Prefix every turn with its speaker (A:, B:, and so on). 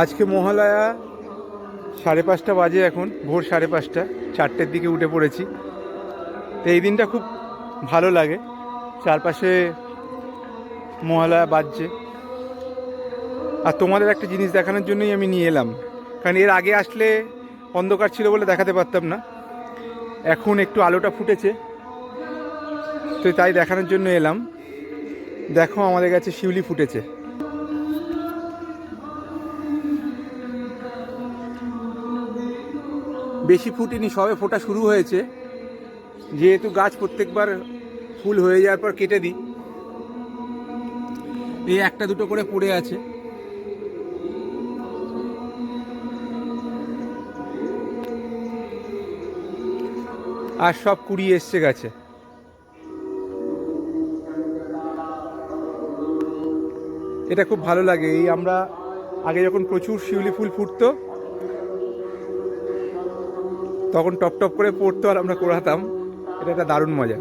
A: আজকে মহালয়া 5:30 বাজে, এখন ভোর 5:30, 4টের দিকে উঠে পড়েছি। তো এই দিনটা খুব ভালো লাগে, চারপাশে মহালয়া বাজছে। আর তোমাদের একটা জিনিস দেখানোর জন্যই আমি নিয়ে এলাম, কারণ এর আগে আসলে অন্ধকার ছিল বলে দেখাতে পারতাম না। এখন একটু আলোটা ফুটেছে, তো তাই দেখানোর জন্য এলাম। দেখো, আমাদের কাছে শিউলি ফুটেছে। বেশি ফুটেনি, সবে ফোটা শুরু হয়েছে। যেহেতু গাছ প্রত্যেকবার ফুল হয়ে যাওয়ার পর কেটে দিই, এই একটা দুটো করে পড়ে আছে। আর সব কুড়ি এসছে গাছে। এটা খুব ভালো লাগে। এই আমরা আগে যখন প্রচুর শিউলি ফুল ফুটতো, তখন টপ টপ করে পড়তো আর আমরা কোড়াতাম। এটা একটা দারুণ মজা।